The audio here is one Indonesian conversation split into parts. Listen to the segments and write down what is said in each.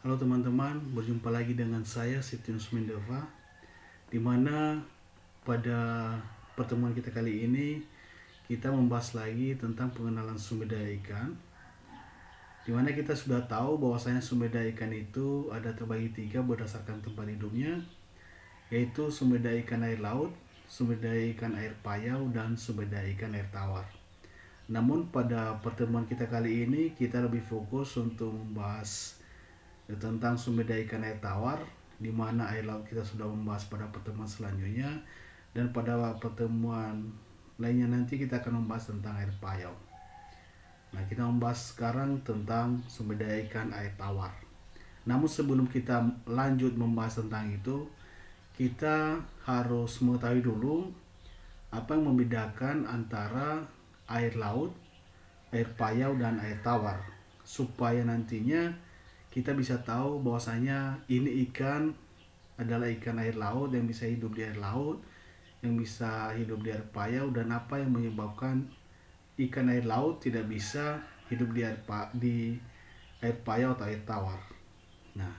Halo teman-teman, berjumpa lagi dengan saya Septinus Mendeva, di mana pada pertemuan kita kali ini kita membahas lagi tentang pengenalan sumber daya ikan, di mana kita sudah tahu bahwasanya sumber daya ikan itu ada terbagi tiga berdasarkan tempat hidupnya, yaitu sumber daya ikan air laut, sumber daya ikan air payau, dan sumber daya ikan air tawar. Namun pada pertemuan kita kali ini kita lebih fokus untuk membahas tentang sumber daya ikan air tawar, di mana air laut kita sudah membahas pada pertemuan selanjutnya, dan pada pertemuan lainnya nanti kita akan membahas tentang air payau. Nah, kita membahas sekarang tentang sumber daya ikan air tawar. Namun sebelum kita lanjut membahas tentang itu, kita harus mengetahui dulu apa yang membedakan antara air laut, air payau, dan air tawar, supaya nantinya kita bisa tahu bahwasanya ini ikan adalah ikan air laut yang bisa hidup di air laut, yang bisa hidup di air payau, dan apa yang menyebabkan ikan air laut tidak bisa hidup di air payau atau air tawar. Nah,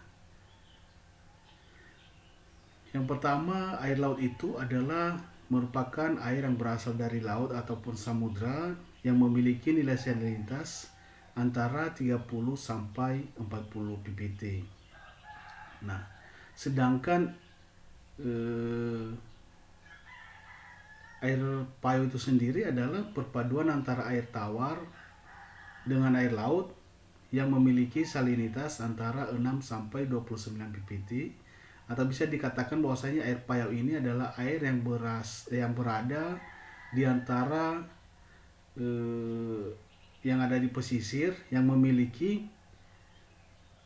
yang pertama, air laut itu adalah merupakan air yang berasal dari laut ataupun samudra yang memiliki nilai salinitas antara 30 sampai 40 ppt. Nah, sedangkan air payau itu sendiri adalah perpaduan antara air tawar dengan air laut yang memiliki salinitas antara 6 sampai 29 ppt, atau bisa dikatakan bahwasanya air payau ini adalah air yang berada di antara yang ada di pesisir yang memiliki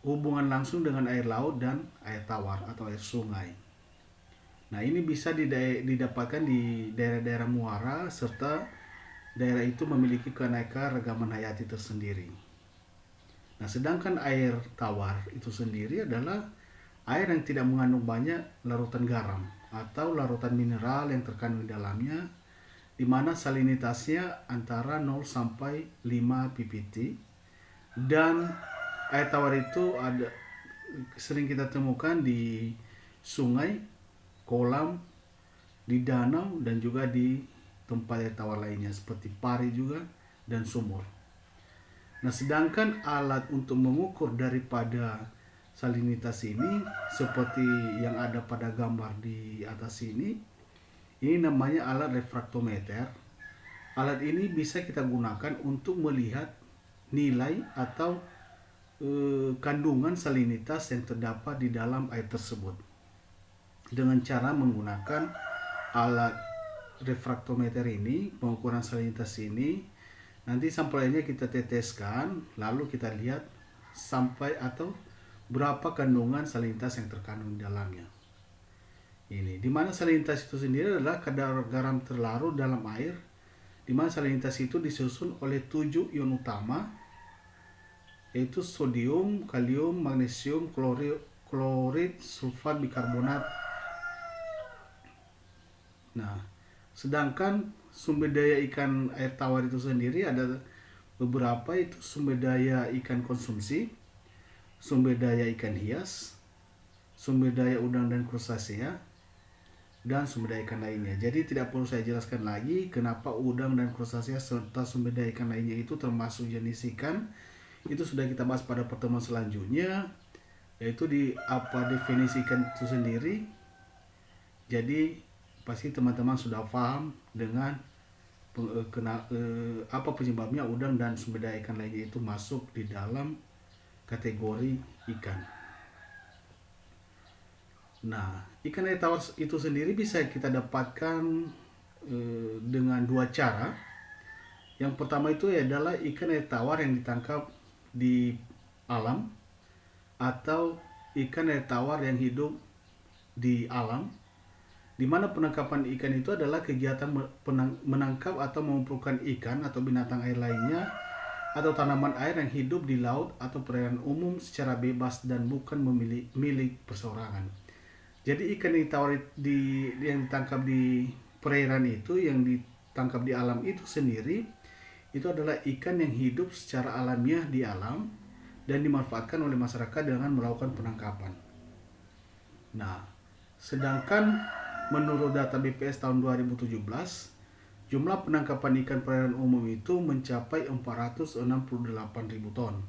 hubungan langsung dengan air laut dan air tawar atau air sungai. Nah, ini bisa didapatkan di daerah-daerah muara, serta daerah itu memiliki keanekaragaman hayati tersendiri. Nah, sedangkan air tawar itu sendiri adalah air yang tidak mengandung banyak larutan garam atau larutan mineral yang terkandung di dalamnya, di mana salinitasnya antara 0 sampai 5 ppt, dan air tawar itu sering kita temukan di sungai, kolam, di danau, dan juga di tempat air tawar lainnya seperti pari juga dan sumur. Nah, sedangkan alat untuk mengukur daripada salinitas ini seperti yang ada pada gambar di atas ini namanya alat refraktometer. Alat ini bisa kita gunakan untuk melihat nilai atau kandungan salinitas yang terdapat di dalam air tersebut dengan cara menggunakan alat refraktometer ini, pengukuran salinitas ini. Nanti sampelnya kita teteskan, lalu kita lihat sampai atau berapa kandungan salinitas yang terkandung di dalamnya. Ini dimana salinitas itu sendiri adalah kadar garam terlarut dalam air, dimana salinitas itu disusun oleh 7 ion utama, yaitu sodium, kalium, magnesium, klorid, sulfat bikarbonat. Nah, sedangkan sumber daya ikan air tawar itu sendiri ada beberapa, itu sumber daya ikan konsumsi, sumber daya ikan hias, sumber daya udang dan krustasea, dan sumber daya ikan lainnya. Jadi tidak perlu saya jelaskan lagi kenapa udang dan krustasea serta sumber daya ikan lainnya itu termasuk jenis ikan. Itu sudah kita bahas pada pertemuan selanjutnya, yaitu di apa definisi ikan itu sendiri. Jadi pasti teman-teman sudah paham dengan apa penyebabnya udang dan sumber daya ikan lainnya itu masuk di dalam kategori ikan. Nah, ikan air tawar itu sendiri bisa kita dapatkan dengan dua cara. Yang pertama itu adalah ikan air tawar yang ditangkap di alam, atau ikan air tawar yang hidup di alam, di mana penangkapan ikan itu adalah kegiatan menangkap atau mengumpulkan ikan atau binatang air lainnya atau tanaman air yang hidup di laut atau perairan umum secara bebas dan bukan milik perseorangan. Jadi ikan yang yang ditangkap di perairan itu, yang ditangkap di alam itu sendiri, itu adalah ikan yang hidup secara alamiah di alam, dan dimanfaatkan oleh masyarakat dengan melakukan penangkapan. Nah, sedangkan menurut data BPS tahun 2017, jumlah penangkapan ikan perairan umum itu mencapai 468.000 ton.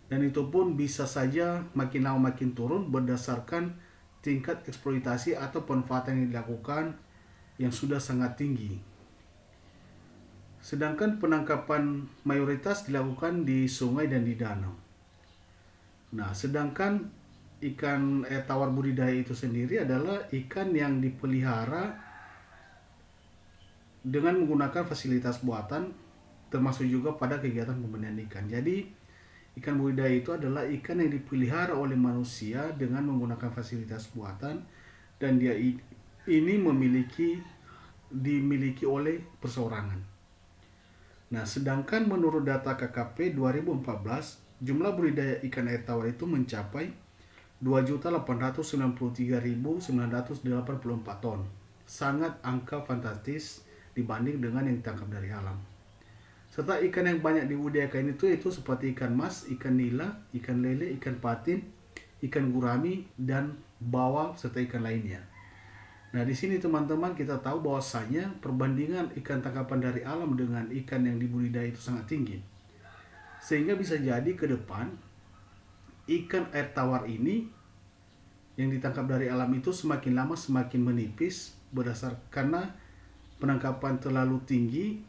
Dan itu pun bisa saja makin lama makin turun berdasarkan tingkat eksploitasi atau pemanfaatan yang dilakukan yang sudah sangat tinggi. Sedangkan penangkapan mayoritas dilakukan di sungai dan di danau. Nah, sedangkan ikan air tawar budidaya itu sendiri adalah ikan yang dipelihara dengan menggunakan fasilitas buatan, termasuk juga pada kegiatan pembenihan ikan. Jadi, ikan budidaya itu adalah ikan yang dipelihara oleh manusia dengan menggunakan fasilitas buatan, dan dia ini dimiliki oleh perseorangan. Nah, sedangkan menurut data KKP 2014, jumlah budidaya ikan air tawar itu mencapai 2.893.984 ton. Sangat angka fantastis dibanding dengan yang ditangkap dari alam. Serta ikan yang banyak dibudidayakan itu seperti ikan mas, ikan nila, ikan lele, ikan patin, ikan gurami, dan bawal serta ikan lainnya. Nah, di sini teman-teman kita tahu bahwasanya perbandingan ikan tangkapan dari alam dengan ikan yang dibudidaya itu sangat tinggi. Sehingga bisa jadi ke depan ikan air tawar ini yang ditangkap dari alam itu semakin lama semakin menipis karena penangkapan terlalu tinggi.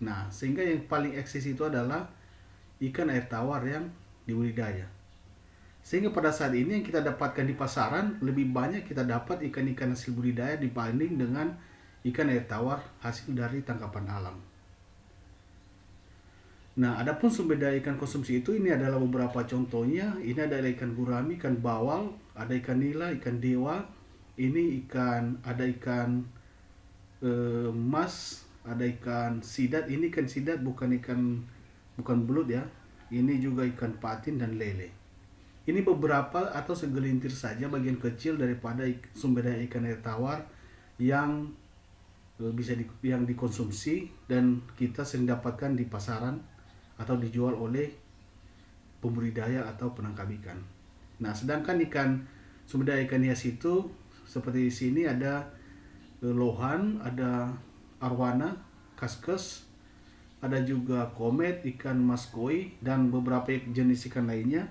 Nah, sehingga yang paling eksis itu adalah ikan air tawar yang dibudidaya. Sehingga pada saat ini yang kita dapatkan di pasaran lebih banyak kita dapat ikan-ikan hasil budidaya dibanding dengan ikan air tawar hasil dari tangkapan alam. Nah, adapun sumber daya ikan konsumsi itu ini adalah beberapa contohnya. Ini adalah ikan gurami, ikan bawal, ada ikan nila, ikan dewa. Ini ada ikan mas, ada ikan sidat. Ini ikan sidat bukan belut ya. Ini juga ikan patin dan lele. Ini beberapa atau segelintir saja bagian kecil daripada sumber daya ikan air tawar yang yang dikonsumsi dan kita sering dapatkan di pasaran atau dijual oleh pembudidaya atau penangkap ikan. Nah, sedangkan sumber daya ikan hias itu seperti di sini ada lohan, ada arwana, kaskes, ada juga komet, ikan mas koi, dan beberapa jenis ikan lainnya.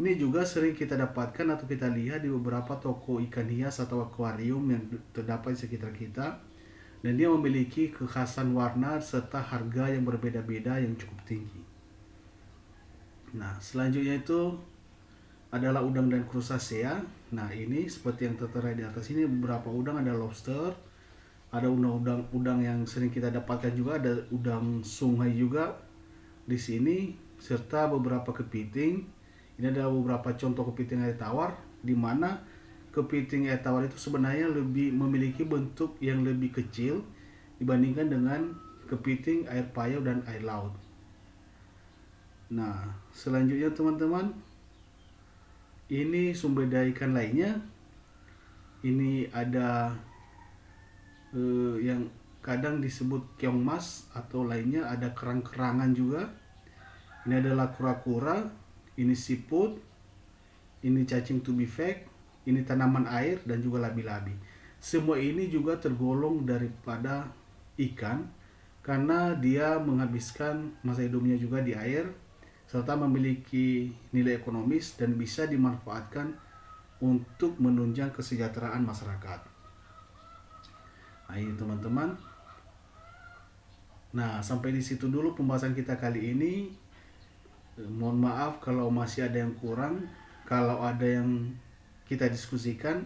Ini juga sering kita dapatkan atau kita lihat di beberapa toko ikan hias atau akuarium yang terdapat di sekitar kita. Dan dia memiliki kekhasan warna serta harga yang berbeda-beda yang cukup tinggi. Nah, selanjutnya itu adalah udang dan crustacea. Nah, ini seperti yang tertera di atas ini beberapa udang, ada lobster, ada udang yang sering kita dapatkan juga, ada udang sungai juga di sini, serta beberapa kepiting. Ini adalah beberapa contoh kepiting air tawar, di mana kepiting air tawar itu sebenarnya memiliki bentuk yang lebih kecil dibandingkan dengan kepiting air payau dan air laut. Nah, selanjutnya teman-teman, ini sumber daya ikan lainnya. Ini ada yang kadang disebut keong mas atau lainnya, ada kerang-kerangan juga. Ini adalah kura-kura, ini siput, ini cacing tubifek, ini tanaman air, dan juga labi-labi. Semua ini juga tergolong daripada ikan karena dia menghabiskan masa hidupnya juga di air serta memiliki nilai ekonomis dan bisa dimanfaatkan untuk menunjang kesejahteraan masyarakat. Nah, ini teman-teman. Nah, sampai di situ dulu pembahasan kita kali ini. Mohon maaf kalau masih ada yang kurang. Kalau ada yang kita diskusikan,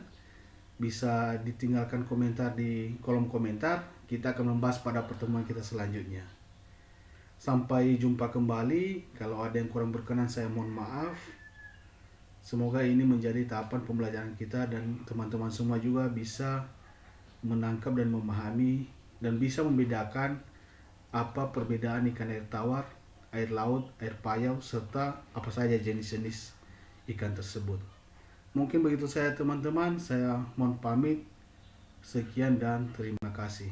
bisa ditinggalkan komentar di kolom komentar. Kita akan membahas pada pertemuan kita selanjutnya. Sampai jumpa kembali. Kalau ada yang kurang berkenan, saya mohon maaf. Semoga ini menjadi tahapan pembelajaran kita dan teman-teman semua juga bisa menangkap dan memahami dan bisa membedakan apa perbedaan ikan air tawar, air laut, air payau, serta apa saja jenis-jenis ikan tersebut. Mungkin begitu saya teman-teman, saya mohon pamit. Sekian dan terima kasih.